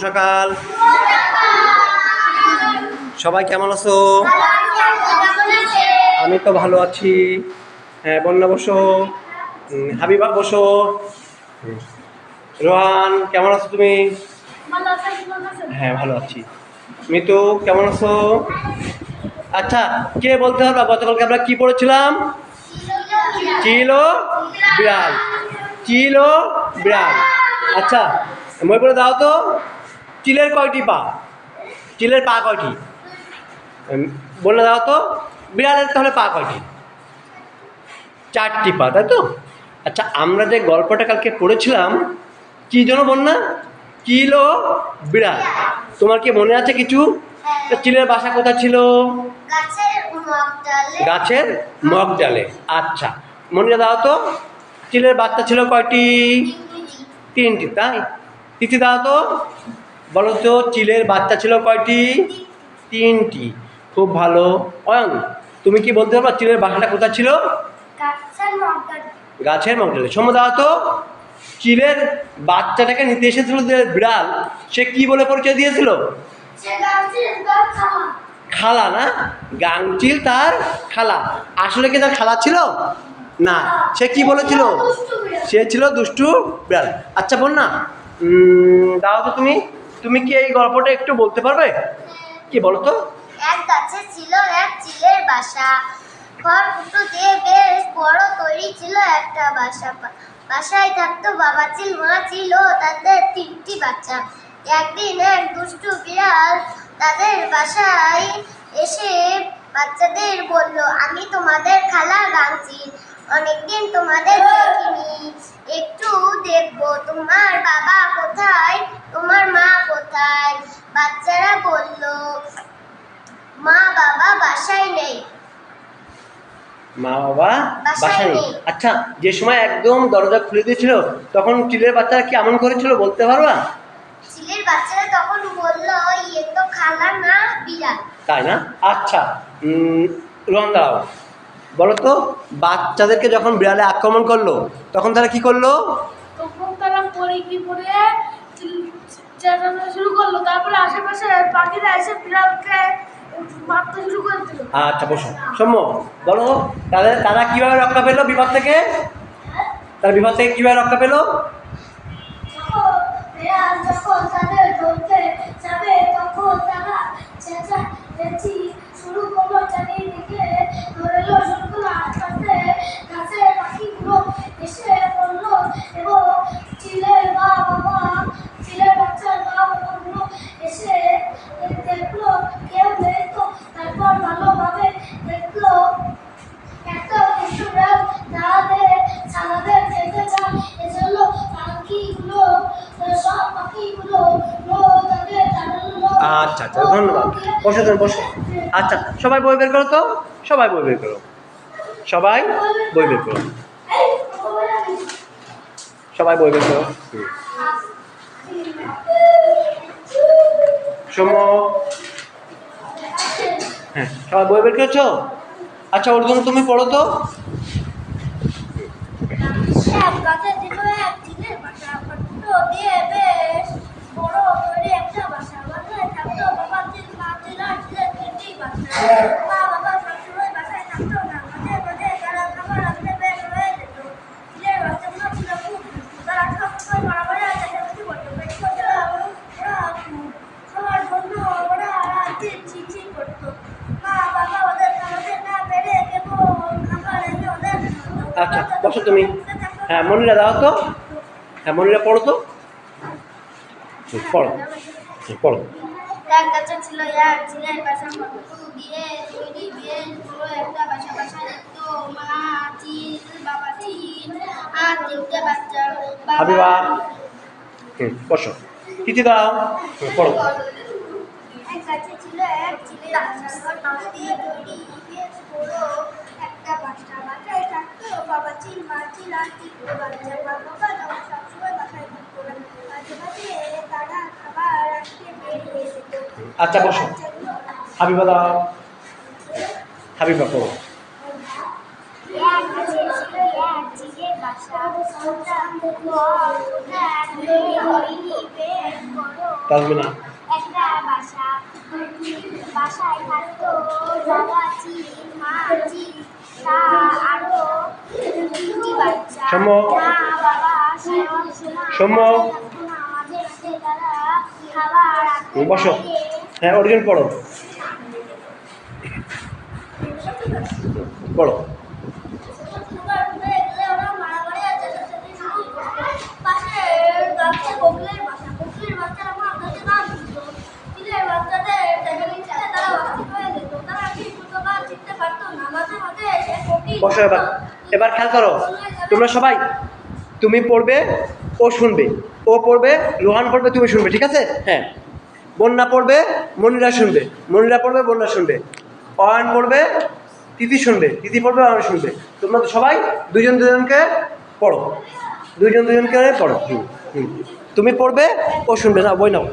সকাল। সবাই কেমন আছো? আমি তো ভালো আছি। হ্যাঁ, বন্যা বসো। হাবিবা বসো। রোহান কেমন আছো তুমি? হ্যাঁ, ভালো আছি। মিতু কেমন আছো? আচ্ছা, কে বলতে হবে গতকালকে আমরা কি পড়েছিলাম? চিল ও বিড়াল। চিল ও বিড়াল। আচ্ছা, মই বলে দাও তো, চিলের কয়টি পা? চিলের পা কয়টি? বলে দাও তো। বিড়ালের তাহলে পা কয়টি? 4টি পা, তাই তো? আচ্ছা, আমরা যে গল্পটা কালকে পড়েছিলাম কি যেন বন্যা? চিল ও বিড়াল। তোমার কি মনে আছে কিছু? চিলের বাসা কোথায় ছিল? গাছের মগডালে। আচ্ছা, মনে দাও তো, চিলের বাচ্চা ছিল কয়টি? 3টি, তাই? তিথি দাও তো, বলো তো চিলের বাচ্চা ছিল কয়টি? 3টি। খুব ভালো। অয়ন, তুমি কি বলতে পারবা চিলের বাসাটা কোথায় ছিল? গাছের মগডালে। সময় দাও তো, চিলের বাচ্চাটাকে নিতে এসেছিল যে বিড়াল, সে কি বলে পরিচয় দিয়েছিল? খালা, না? গাংচিল তার খালা। আসলে কি তার খালা ছিল না? সে কি বলেছিল? সে ছিল দুষ্টু বিড়াল। আচ্ছা বন্যা, দাও তো তুমি, তুমি কি এই গল্পটা একটু বলতে পারবে? কি বলো তো? এক গাছে ছিল এক চিলের বাসা। খড়কুটো দিয়ে বেশ বড় তৈরি ছিল একটা বাসা। বাসায় থাকতো বাবা চিল, মা চিল ও তাদের 3টি বাচ্চা। একদিন এক দুষ্টু বিড়াল তাদের বাসায় এসে বাচ্চাদের বলল, আমি তোমাদের খালা গাংচিল, অনেকদিন তোমাদের দেখিনি, একটু দেখবো তোমার বাবা কোথায়, তোমার মা কোথায়। বাচ্চারা বলল, মা বাবা বাসায় নেই। মা বাবা বাসায় নেই। আচ্ছা, যে সময় একদম দরজা খুলে দিয়েছিল তখন চিলের বাচ্চারা কি এমন করেছিল বলতে পারবা? চিলের বাচ্চারা তখন বলল, ইয়ে তো খালা না বিড়াল। তাই না? আচ্ছা, রোহান দাও, বলো তো, বাচ্চাদেরকে যখন বিড়ালে আক্রমণ করলো তখন তারা কি করলো? তখন তারা পরে কি করে চেঁচানো শুরু করলো, তারপরে আশেপাশে পাখিরা এসে বিড়ালকে মারতে শুরু করে দিল। আচ্ছা বসো। সৌম্য, বলো, তারা কিভাবে রক্ষা পেলো বিপদ থেকে? তারা বিপদ থেকে কিভাবে রক্ষা পেলো? যখন তাদের ধরতে যাবে তখন তারা চেঁচামেচি শুরু করলো, চারিদিকে ধরেলো শুরু করলো। আস্তে আস্তে গাছের পাখিগুলো এসে পড়লো এবং চিলের বাচ্চার মা বাবাগুলো এসে দেখলো কেউ নেই, তো তারপর ভালোভাবে দেখলো একটা দুষ্টু বিড়াল তাদের ছানাদের খেতে চায়, এজন্য সব পাখিগুলো তাদের জানালো। আচ্ছা আচ্ছা, ধন্যবাদ। বসো তুমি, বসো। আচ্ছা, সবাই বই বের করো তো, সবাই বই বের করো, সবাই বই বের করো, সবাই বই বের করো। সৌম্য, হ্যাঁ, সবাই বই বের করেছো? আচ্ছা, ওর জন্য তুমি পড়ো তো। এক গাছে ছিল এক চিলের বাসা। খড়কুটো দিয়ে বেশ বড় তৈরি একটা বাসা। বাসায় থাকতো বাবা চিল, মা চিল আর চিলের 3টি বাচ্চা। মা বাবা সবসময় বাসায় থাকতো না, মাঝে মাঝে তারা খাবার আনতে বের হয়ে যেত। চিলের বাচ্চাগুলো ছিল খুব দুষ্টু, তারা সবসময় মারামারি আর চেঁচামেচি করতো। পেট করতো খাওয়ার জন্য ওরা ছি করতো। মা বাবা ওদের খাওয়াতে না পেরে কেবল খাবার এনে ওদের আচ্ছা, বসো তুমি। হ্যাঁ, মনিরা দাও তো। হ্যাঁ, মনিরা পড়ো তো, পড়ো, পড়ো। এক গাছে ছিল এক চিলের বাসা। খড়কুটো দিয়ে তৈরি বেশ বড় একটা বাসা। বাসায় থাকতো মা চিল, বাবা চিল আর 3টে বাচ্চা। হাবিবা, বসো। তিথি দাও, পড়ো। এক গাছে ছিল এক চিলের বাসা। খড়কুটো দিয়ে তৈরি বেশ বড় একটা বাসা। বাসায় থাকতো বাবা চিল, মা চিল আর 3টে বাচ্চা। মা বাবা যখন সবসময় বাসায় থাকতো না, মাঝে মাঝে তারা খাবার আনতে বের হয়ে যেত। আচ্ছা, বসো। হাবিবা দাও, হাবিবা পড়ো। এক গাছে ছিল এক চিলের বাসা। খড়কুটো দিয়ে তৈরি বেশ বড় তাজমিনা। একটা বাসা, বাসায় থাকতো বাবা চিল, মা চিল, তা আরো 3টি বাচ্চা। সৌম্য। মা বাবা সোনা সৌম্য। থাকতো না, মাঝে মাঝে তারা খাবার আনতে বসো। বাইরে। হ্যাঁ, অরিজিন পড়ো পড়ো। বসো এবার। এবার খেয়াল করো তোমরা সবাই, তুমি পড়বে ও শুনবে, ও পড়বে রোহান পড়বে তুমি শুনবে, ঠিক আছে? হ্যাঁ, বন্যা পড়বে মনিরা শুনবে, মনিরা পড়বে বন্যা শুনবে, অয়ন পড়বে তিথি শুনবে, তিথি পড়বে অয়ন শুনবে। তোমরা তো সবাই দুজন দুজনকে পড়ো, দুজন দুজনকে পড়ো। হুম হুম, তুমি পড়বে ও শুনবে, না বই নাও।